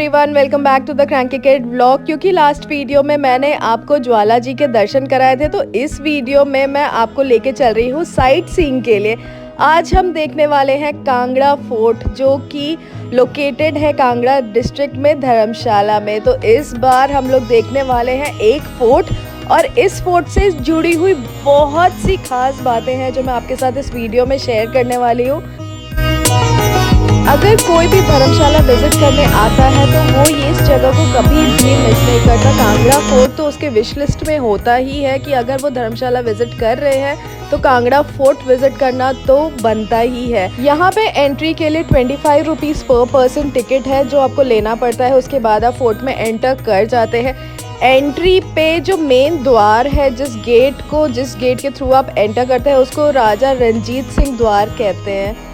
Everyone, welcome back to the cranky kid vlog. क्योंकि last video में मैंने आपको ज्वाला जी के दर्शन कराए थे, तो इस वीडियो में मैं आपको लेके चल रही हूँ साइट सीइंग के लिए। आज हम देखने वाले हैं कांगड़ा फोर्ट, जो कि लोकेटेड है कांगड़ा डिस्ट्रिक्ट में धर्मशाला में। तो इस बार हम लोग देखने वाले हैं एक फोर्ट, और इस फोर्ट से जुड़ी हुई बहुत सी खास बातें हैं जो मैं आपके साथ इस वीडियो में शेयर करने वाली हूँ। अगर कोई भी धर्मशाला विजिट करने आता है तो वो ये इस जगह को कभी भी मिस नहीं करता। कांगड़ा फोर्ट तो उसके विश लिस्ट में होता ही है कि अगर वो धर्मशाला विजिट कर रहे हैं तो कांगड़ा फोर्ट विजिट करना तो बनता ही है। यहाँ पे एंट्री के लिए 25 रुपीज़ पर पर्सन टिकट है जो आपको लेना पड़ता है। उसके बाद आप फोर्ट में एंटर कर जाते हैं। एंट्री पे जो मेन द्वार है, जिस गेट के थ्रू आप एंटर करते हैं, उसको राजा रणजीत सिंह द्वार कहते हैं।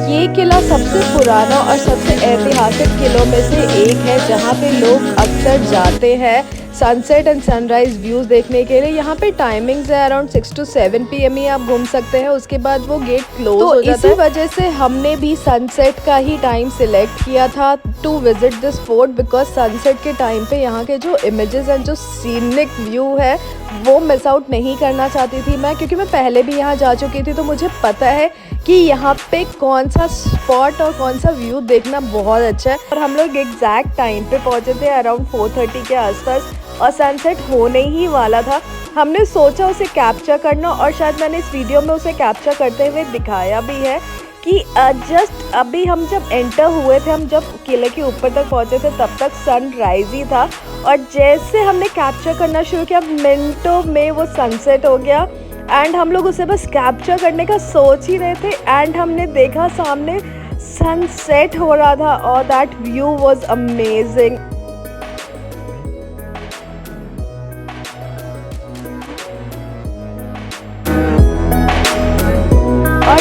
ये किला सबसे पुराना और सबसे ऐतिहासिक किलों में से एक है, जहाँ पे लोग अक्सर जाते हैं सनसेट एंड सनराइज व्यूज देखने के लिए। यहाँ पे टाइमिंग्स है अराउंड 6 to 7 PM ही आप घूम सकते हैं। उसके बाद वो गेट क्लोज हो जाता है। इसी वजह से हमने भी सनसेट का ही टाइम सिलेक्ट किया था to visit this fort, because sunset के टाइम पे यहाँ के जो इमेजेस एंड जो सीनिक व्यू है वो मिस आउट नहीं करना चाहती थी मैं, क्योंकि मैं पहले भी यहाँ जा चुकी थी। तो मुझे पता है कि यहाँ पे कौन सा स्पॉट और कौन सा व्यू देखना बहुत अच्छा है। और हम लोग एग्जैक्ट टाइम पे पहुँचे थे अराउंड 4:30 के आसपास, और सनसेट होने ही वाला था। हमने सोचा उसे कैप्चर करना, और शायद मैंने इस वीडियो में उसे कैप्चर करते हुए दिखाया भी है कि जस्ट अभी हम जब एंटर हुए थे, हम जब किले के ऊपर तक पहुंचे थे, तब तक सनराइज ही था। और जैसे हमने कैप्चर करना शुरू किया, मिनटों में वो सनसेट हो गया। एंड हम लोग उसे बस कैप्चर करने का सोच ही रहे थे, एंड हमने देखा सामने सनसेट हो रहा था, और दैट व्यू वाज अमेजिंग।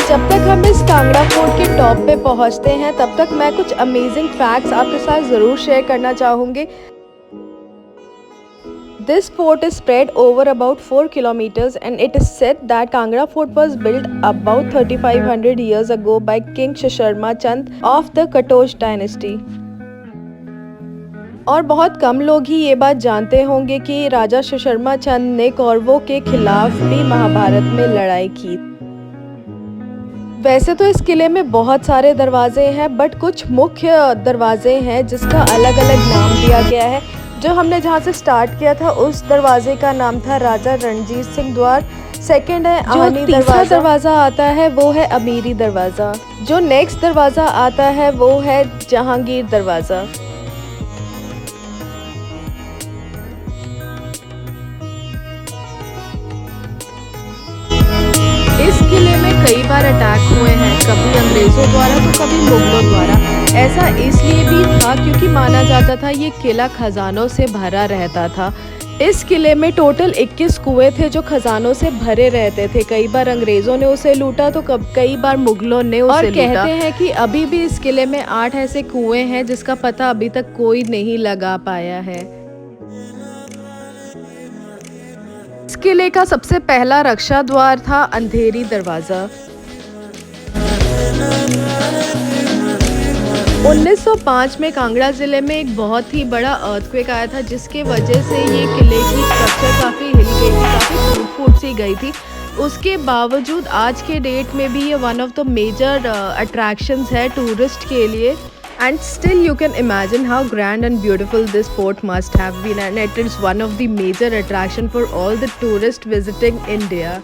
जब तक हम इस कांगड़ा फोर्ट के टॉप पे पहुंचते हैं, तब तक मैं कुछ अमेजिंग फैक्ट्स आपके साथ ज़रूर शेयर करना चाहूँगी। This fort is spread over about 4 kilometers, and it is said that Kangra Fort was built about 3500 years ago by King Shasharma Chand of the Katoch dynasty. और बहुत कम लोग ही ये बात जानते होंगे कि राजा शशर्मा चंद ने कौरवों के खिलाफ भी महाभारत में लड़ाई की। वैसे तो इस किले में बहुत सारे दरवाजे हैं, बट कुछ मुख्य दरवाजे हैं जिसका अलग अलग नाम दिया गया है। जो हमने जहाँ से स्टार्ट किया था उस दरवाजे का नाम था राजा रणजीत सिंह द्वार। सेकंड है आनी दरवाजा। तीसरा दरवाज़ा आता है वो है अमीरी दरवाज़ा। जो नेक्स्ट दरवाज़ा आता है वो है जहांगीर दरवाज़ा। इस किले में कई बार अटैक हुए हैं, कभी अंग्रेज़ों द्वारा तो कभी मुगलों द्वारा। ऐसा इसलिए भी था क्योंकि माना जाता था ये किला खजानों से भरा रहता था। इस किले में टोटल 21 कुएं थे जो खजानों से भरे रहते थे। कई बार अंग्रेज़ों ने उसे लूटा तो कई बार मुगलों ने उसे लूटा। कहते हैं कि अभी भी इस किले में 8 ऐसे कुएं हैं जिसका पता अभी तक कोई नहीं लगा पाया है। किले का सबसे पहला रक्षा द्वार था अंधेरी दरवाज़ा। 1905 में कांगड़ा ज़िले में एक बहुत ही बड़ा अर्थक्वेक आया था, जिसके वजह से ये किले की स्ट्रक्चर काफ़ी हिल गई थी, काफ़ी फूट सी गई थी। उसके बावजूद आज के डेट में भी ये one of the major attractions है टूरिस्ट के लिए। And still you can imagine how grand and beautiful this fort must have been, and it is one of the major attraction for all the tourists visiting India.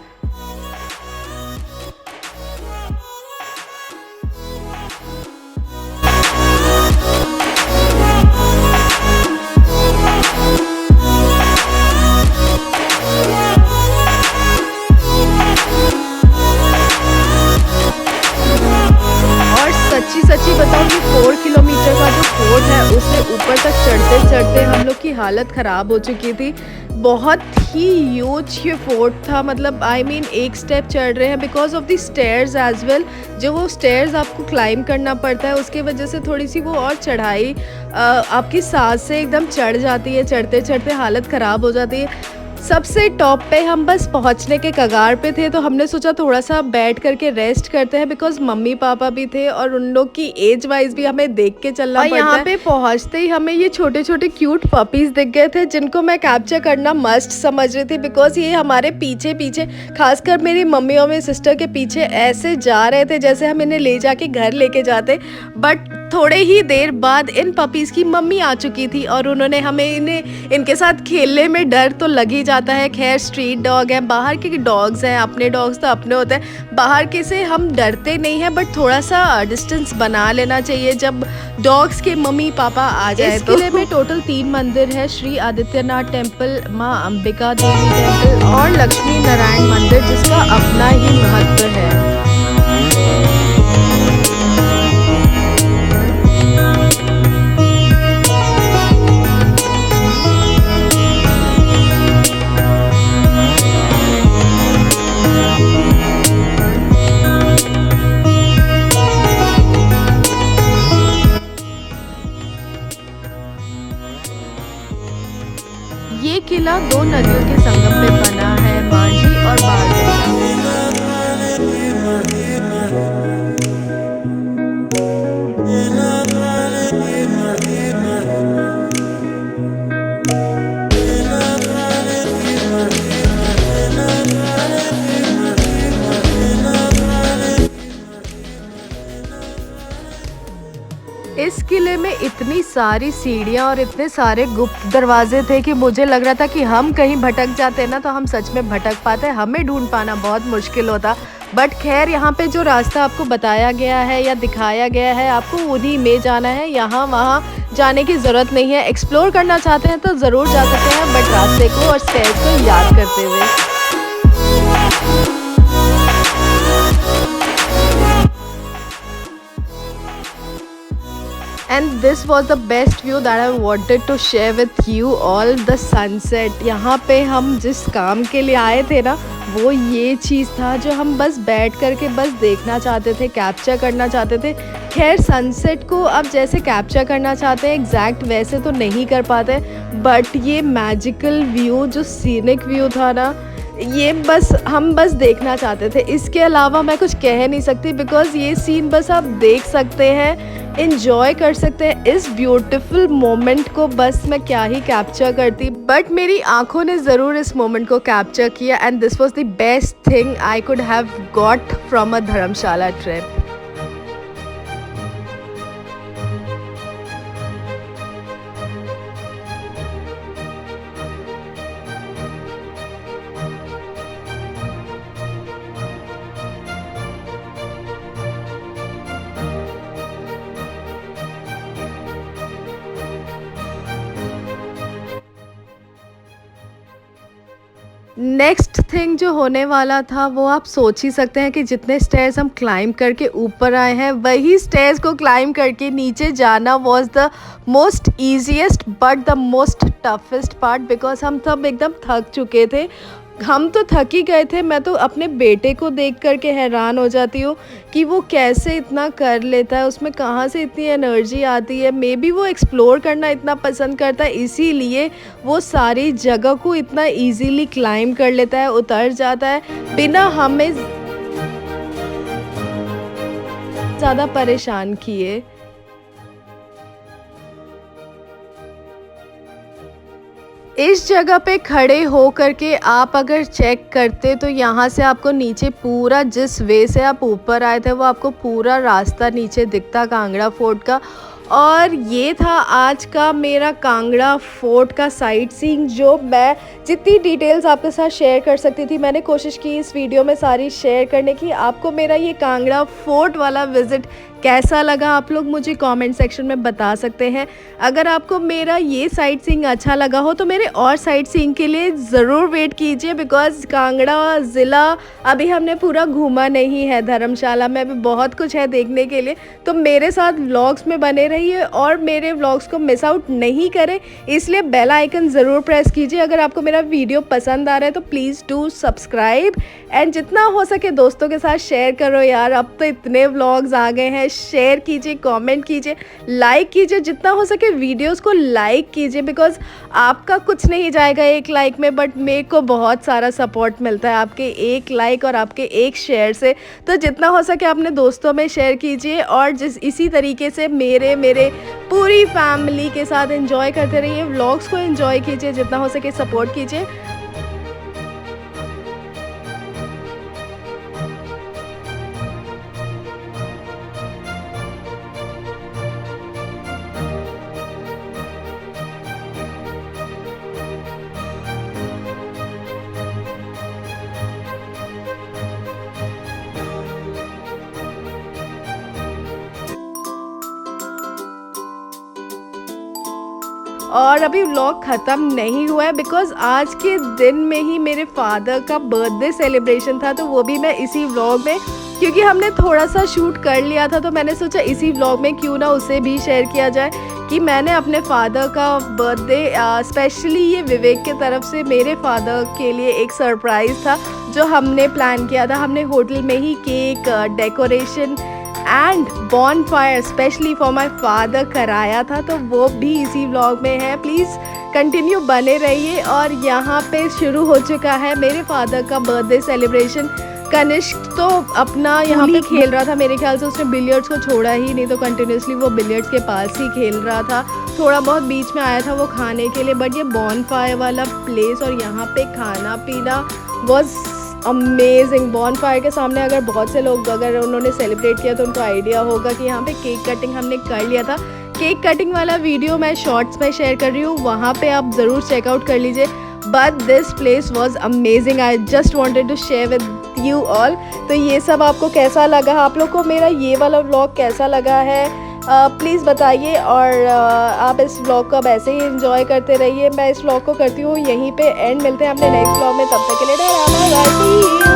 सच्ची बताऊँ कि 4 kilometre का जो fort है से ऊपर तक चढ़ते चढ़ते हम लोग की हालत ख़राब हो चुकी थी। बहुत ही ह्यूज ये फोर्ट था, मतलब आई मीन एक स्टेप चढ़ रहे हैं because of the stairs as well. जो वो स्टेयर्स आपको क्लाइंब करना पड़ता है उसके वजह से थोड़ी सी वो और चढ़ाई आपकी सांस से एकदम चढ़ जाती है, चढ़ते चढ़ते हालत ख़राब हो जाती है। सबसे टॉप पे हम बस पहुंचने के कगार पे थे, तो हमने सोचा थोड़ा सा बैठ करके रेस्ट करते हैं बिकॉज मम्मी पापा भी थे और उन लोग की एज वाइज भी हमें देख के चलना पड़ता है। यहाँ पे पहुंचते ही हमें ये छोटे छोटे क्यूट पपीज दिख गए थे जिनको मैं कैप्चर करना मस्ट समझ रही थी बिकॉज ये हमारे पीछे पीछे, खासकर मेरी मम्मी और मेरी सिस्टर के पीछे ऐसे जा रहे थे जैसे हम इन्हें ले जाके घर लेके जाते। बट थोड़े ही देर बाद इन पपीज़ की मम्मी आ चुकी थी और उन्होंने हमें इनके साथ खेलने में डर तो लग ही जाता है। खैर स्ट्रीट डॉग हैं, बाहर के डॉग्स हैं, अपने डॉग्स तो अपने होते हैं, बाहर के से हम डरते नहीं हैं, बट थोड़ा सा डिस्टेंस बना लेना चाहिए जब डॉग्स के मम्मी पापा आ जाए। इस किले में टोटल 3 मंदिर है, श्री आदित्यनाथ टेम्पल, माँ अंबिका देवी टेम्पल और लक्ष्मी नारायण मंदिर, जिसका अपना ही महत्व है। ये किला 2 नदियों के संगम पे बना है, मांझी और बाणगंगा। इस किले में इतनी सारी सीढ़ियाँ और इतने सारे गुप्त दरवाजे थे कि मुझे लग रहा था कि हम कहीं भटक जाते ना तो हम सच में भटक पाते, हमें ढूंढ पाना बहुत मुश्किल होता। बट खैर यहाँ पे जो रास्ता आपको बताया गया है या दिखाया गया है, आपको उन्हीं में जाना है, यहाँ वहाँ जाने की ज़रूरत नहीं है। एक्सप्लोर करना चाहते हैं तो ज़रूर जा सकते हैं, बट रास्ते को और स्टेज को याद करते हुए। And this was the best view that I wanted to share with you all, the sunset। यहाँ पे हम जिस काम के लिए आए थे ना, वो ये चीज़ था जो हम बस बैठ करके बस देखना चाहते थे, कैप्चर करना चाहते थे। खैर सनसेट को अब जैसे कैप्चर करना चाहते हैं एग्जैक्ट वैसे तो नहीं कर पाते, बट ये मैजिकल व्यू, जो सीनिक व्यू था ना, ये बस हम बस देखना चाहते थे। इसके अलावा मैं कुछ कह नहीं सकती बिकॉज़ ये सीन बस आप देख सकते हैं, इन्जॉय कर सकते हैं। इस ब्यूटीफुल मोमेंट को बस मैं क्या ही कैप्चर करती, बट मेरी आंखों ने ज़रूर इस मोमेंट को कैप्चर किया। And this was the best thing I could have got from a Dharamshala trip. Next thing जो होने वाला था वो आप सोच ही सकते हैं कि जितने स्टेयर्स हम क्लाइंब करके ऊपर आए हैं, वही स्टेयर्स को क्लाइंब करके नीचे जाना was the most easiest but the most toughest part, because हम सब एकदम थक चुके थे। हम तो थक ही गए थे। मैं तो अपने बेटे को देख कर के हैरान हो जाती हूँ कि वो कैसे इतना कर लेता है, उसमें कहाँ से इतनी एनर्जी आती है। मे बी वो एक्सप्लोर करना इतना पसंद करता है, इसीलिए वो सारी जगह को इतना इजीली क्लाइंब कर लेता है, उतर जाता है बिना हमें ज़्यादा परेशान किए। इस जगह पे खड़े हो करके आप अगर चेक करते तो यहाँ से आपको नीचे पूरा, जिस वे से आप ऊपर आए थे वो आपको पूरा रास्ता नीचे दिखता कांगड़ा फोर्ट का। और ये था आज का मेरा कांगड़ा फोर्ट का साइट सीइंग, जो मैं जितनी डिटेल्स आपके साथ शेयर कर सकती थी मैंने कोशिश की इस वीडियो में सारी शेयर करने की। आपको मेरा ये कांगड़ा फोर्ट वाला विज़िट कैसा लगा आप लोग मुझे कमेंट सेक्शन में बता सकते हैं। अगर आपको मेरा ये साइट सीइंग अच्छा लगा हो तो मेरे और साइट सीइंग के लिए ज़रूर वेट कीजिए, बिकॉज़ कांगड़ा ज़िला अभी हमने पूरा घूमा नहीं है। धर्मशाला में भी बहुत कुछ है देखने के लिए, तो मेरे साथ व्लॉग्स में बने रहिए और मेरे व्लॉग्स को मिस आउट नहीं करें। इसलिए बेल आइकन ज़रूर प्रेस कीजिए। अगर आपको मेरा वीडियो पसंद आ रहा है तो प्लीज़ डू सब्सक्राइब एंड जितना हो सके दोस्तों के साथ शेयर करो यार। अब तो इतने व्लॉग्स आ गए हैं, शेयर कीजिए, कमेंट कीजिए, लाइक कीजिए, जितना हो सके वीडियोस को लाइक कीजिए, बिकॉज़ आपका कुछ नहीं जाएगा एक लाइक में, बट मेरे को बहुत सारा सपोर्ट मिलता है आपके एक लाइक और आपके एक शेयर से। तो जितना हो सके अपने दोस्तों में शेयर कीजिए और इसी तरीके से मेरे पूरी फैमिली के साथ एंजॉय करते रहिए, व्लॉग्स को एंजॉय कीजिए, जितना हो सके सपोर्ट कीजिए। और अभी व्लॉग ख़त्म नहीं हुआ है, बिकॉज़ आज के दिन में ही मेरे फादर का बर्थडे सेलिब्रेशन था, तो वो भी मैं इसी व्लॉग में, क्योंकि हमने थोड़ा सा शूट कर लिया था, तो मैंने सोचा इसी व्लॉग में क्यों ना उसे भी शेयर किया जाए कि मैंने अपने फादर का बर्थडे स्पेशली ये विवेक के तरफ से मेरे फादर के लिए एक सरप्राइज़ था जो हमने प्लान किया था। हमने होटल में ही cake, decoration and bonfire specially for my father कराया था, तो वो भी इसी व्लॉग में है। प्लीज़ कंटिन्यू बने रहिए। और यहाँ पे शुरू हो चुका है मेरे फादर का बर्थडे सेलिब्रेशन। कनिष्क तो अपना यहाँ पे खेल रहा था, मेरे ख्याल से उसने बिलियर्ड्स को छोड़ा ही नहीं, तो कंटिन्यूसली वो बिलियर्ड्स के पास ही खेल रहा था। थोड़ा बहुत बीच में आया था वो खाने के लिए, बट ये बॉनफायर वाला प्लेस और यहाँ पे खाना पीना वॉज अमेजिंग। बॉनफायर के सामने अगर बहुत से लोग अगर उन्होंने सेलिब्रेट किया तो उनको आइडिया होगा कि यहाँ पे केक कटिंग हमने कर लिया था। केक कटिंग वाला वीडियो मैं शॉर्ट्स में शेयर कर रही हूँ, वहाँ पे आप ज़रूर चेकआउट कर लीजिए। But this place was amazing, I just wanted to share with you all. तो ये सब आपको कैसा लगा, आप लोग को मेरा ये वाला व्लॉग कैसा लगा है प्लीज़ बताइए। और आप इस व्लॉग को अब ऐसे ही एंजॉय करते रहिए। मैं इस व्लॉग को करती हूँ यहीं पे एंड। मिलते हैं अपने नेक्स्ट व्लॉग में, तब तक के लिए बाय बाय।